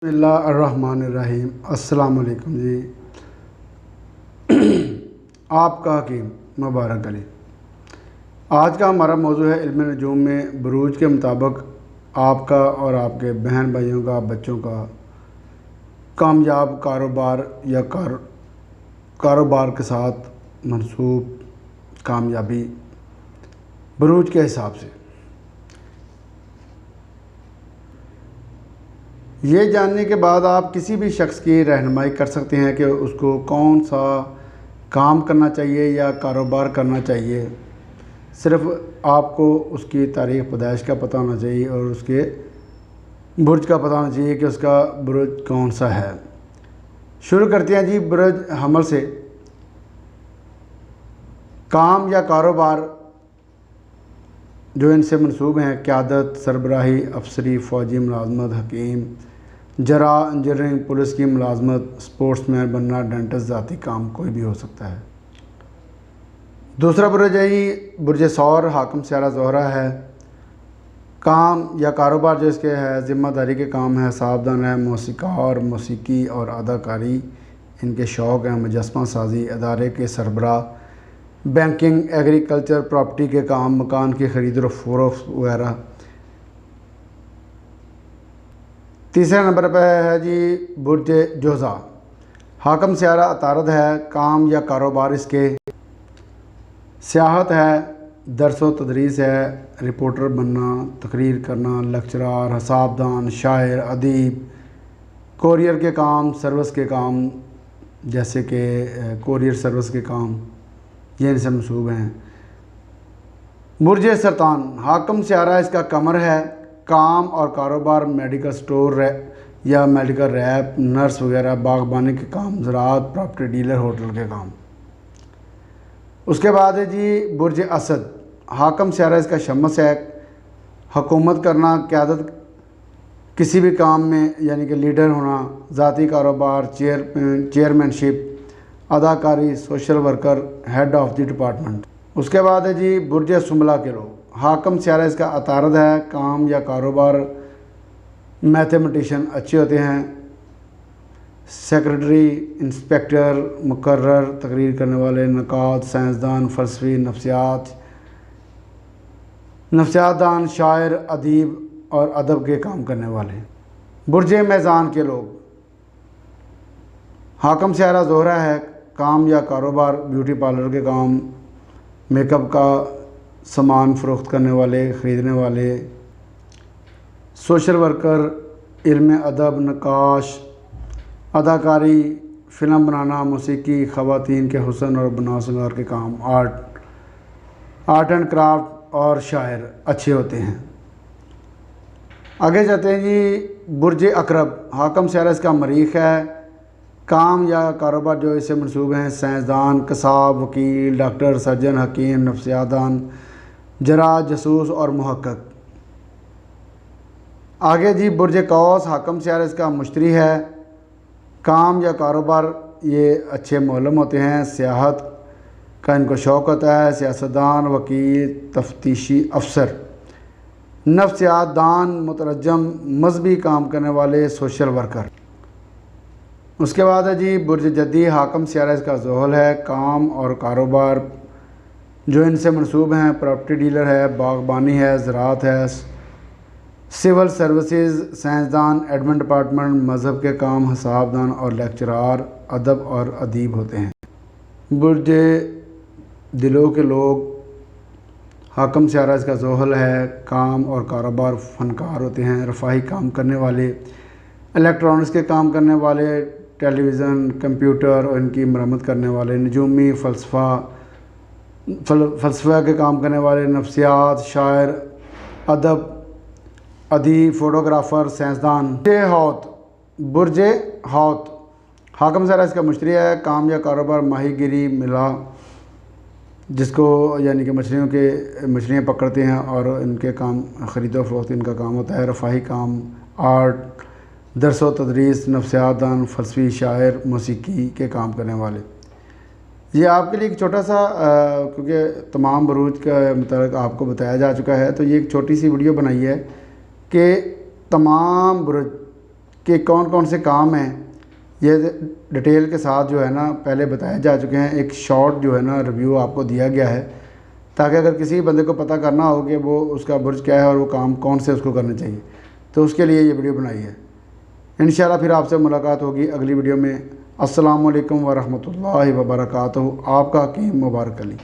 بسم اللہ الرحمن الرحیم۔ السلام علیکم جی۔ آپ کا حکیم مبارک علی۔ آج کا ہمارا موضوع ہے علم نجوم میں بروج کے مطابق آپ کا اور آپ کے بہن بھائیوں کا بچوں کا کامیاب کاروبار یا کاروبار کے ساتھ منسوب کامیابی بروج کے حساب سے۔ یہ جاننے کے بعد آپ کسی بھی شخص کی رہنمائی کر سکتے ہیں کہ اس کو کون سا کام کرنا چاہیے یا کاروبار کرنا چاہیے۔ صرف آپ کو اس کی تاریخ پیدائش کا پتہ ہونا چاہیے اور اس کے برج کا پتہ ہونا چاہیے کہ اس کا برج کون سا ہے۔ شروع کرتے ہیں جی برج حمل سے۔ کام یا کاروبار جو ان سے منسوب ہیں: قیادت، سربراہی، افسری، فوجی ملازمت، حکیم، جرا، انجینئرنگ، پولیس کی ملازمت، سپورٹس مین بننا، ڈینٹسٹ، ذاتی کام کوئی بھی ہو سکتا ہے۔ دوسرا برج ہے جی برج ثور، حاکم سیارہ زہرہ ہے۔ کام یا کاروبار جو اس کے ہے: ذمہ داری کے کام ہے، حسابدان ہے، موسیقار، موسیقی اور اداکاری ان کے شوق ہیں، مجسمہ سازی، ادارے کے سربراہ، بینکنگ، ایگریکلچر، پراپرٹی کے کام، مکان کی خرید و فروخت وغیرہ۔ تیسرے نمبر پہ ہے جی برج جوزا، حاکم سیارہ عطارد ہے۔ کام یا کاروبار اس کے سیاحت ہے، درس و تدریس ہے، رپورٹر بننا، تقریر کرنا، لیکچرار، حسابدان، شاعر، ادیب، کوریئر کے کام، سروس کے کام جیسے کہ کوریئر سروس کے کام یہ ان سے منسوب ہیں۔ برج سرطان، حاکم سیارہ اس کا قمر ہے۔ کام اور کاروبار میڈیکل سٹور یا میڈیکل ریپ، نرس وغیرہ، باغبانی کے کام، زراعت، پراپرٹی ڈیلر، ہوٹل کے کام۔ اس کے بعد ہے جی برج اسد، حاکم سیارہ اس کا شمس ہے۔ حکومت کرنا، قیادت کسی بھی کام میں یعنی کہ لیڈر ہونا، ذاتی کاروبار، چیئرمین شپ، اداکاری، social worker, head of the department. اس کے بعد ہے جی برج سنبلہ کے لوگ، حاکم سیارہ اس کا عطارد ہے۔ کام یا کاروبار میتھمیٹیشین اچھے ہوتے ہیں، سیکرٹری، انسپیکٹر، مقرر، تقریر کرنے والے، نقاد، سائنسدان، فلسفی، نفسیات دان، شاعر، ادیب اور ادب کے کام کرنے والے۔ برج میزان کے لوگ، حاکم سیارہ زہرہ ہے۔ کام یا کاروبار بیوٹی پارلر کے کام، میک اپ کا سامان فروخت کرنے والے، خریدنے والے، سوشل ورکر، علم ادب، نقاش، اداکاری، فلم بنانا، موسیقی، خواتین کے حسن اور بنا سنگار کے کام، آرٹ اینڈ کرافٹ اور شاعر اچھے ہوتے ہیں۔ آگے جاتے ہیں جی برج عقرب، حاکم سیارہ اس کا مریخ ہے۔ کام یا کاروبار جو اس سے منسوب ہیں: سائنسدان، قصاب، وکیل، ڈاکٹر، سرجن، حکیم، نفسیات دان، جراح، جاسوس اور محقق۔ آگے جی برج قوس، حاکم سیارہ اس کا مشتری ہے۔ کام یا کاروبار یہ اچھے معلم ہوتے ہیں، سیاحت کا ان کو شوق ہوتا ہے، سیاستدان، وکیل، تفتیشی افسر، نفسیات دان، مترجم، مذہبی کام کرنے والے، سوشل ورکر۔ اس کے بعد ہے جی برج جدی، حاکم سیارہ اس کا ذوہل ہے۔ کام اور کاروبار جو ان سے منسوب ہیں: پراپرٹی ڈیلر ہے، باغبانی ہے، زراعت ہے، سول سروسز، سائنسدان، ایڈمن ڈپارٹمنٹ، مذہب کے کام، حسابدان اور لیکچرار، ادب اور ادیب ہوتے ہیں۔ برج دلوں کے لوگ، حاکم سیارہ اس کا ذوہل ہے۔ کام اور کاروبار فنکار ہوتے ہیں، رفاہی کام کرنے والے، الیکٹرانکس کے کام کرنے والے، ٹیلی ویژن، کمپیوٹر اور ان کی مرمت کرنے والے، نجومی، فلسفہ کے کام کرنے والے، نفسیات، شاعر، ادب، ادیب، فوٹوگرافر، سائنسدان۔ برج حوت، حاکم سیارہ اس کا مشتری ہے۔ کام یا کاروبار ماہی گیری، ملا جس کو یعنی کہ مچھلیاں پکڑتے ہیں اور ان کے کام خرید و فروخت ان کا کام ہوتا ہے، رفاہی کام، آرٹ، درس و تدریس، نفسیات دان، فلسفی، شاعر، موسیقی کے کام کرنے والے۔ یہ آپ کے لیے ایک چھوٹا سا کیونکہ تمام بروج کے متعلق آپ کو بتایا جا چکا ہے تو یہ ایک چھوٹی سی ویڈیو بنائی ہے کہ تمام برج کہ کون کون سے کام ہیں یہ ڈیٹیل کے ساتھ جو ہے نا پہلے بتائے جا چکے ہیں. ایک شارٹ جو ہے نا ریویو آپ کو دیا گیا ہے تاکہ اگر کسی بندے کو پتہ کرنا ہو کہ وہ اس کا برج کیا ہے اور وہ کام کون سے اس کو کرنے چاہیے تو اس کے لیے یہ ویڈیو بنائی ہے. انشاءاللہ پھر آپ سے ملاقات ہوگی اگلی ویڈیو میں. السلام علیکم ورحمۃ اللہ وبرکاتہ. آپ کا حکیم مبارک علی.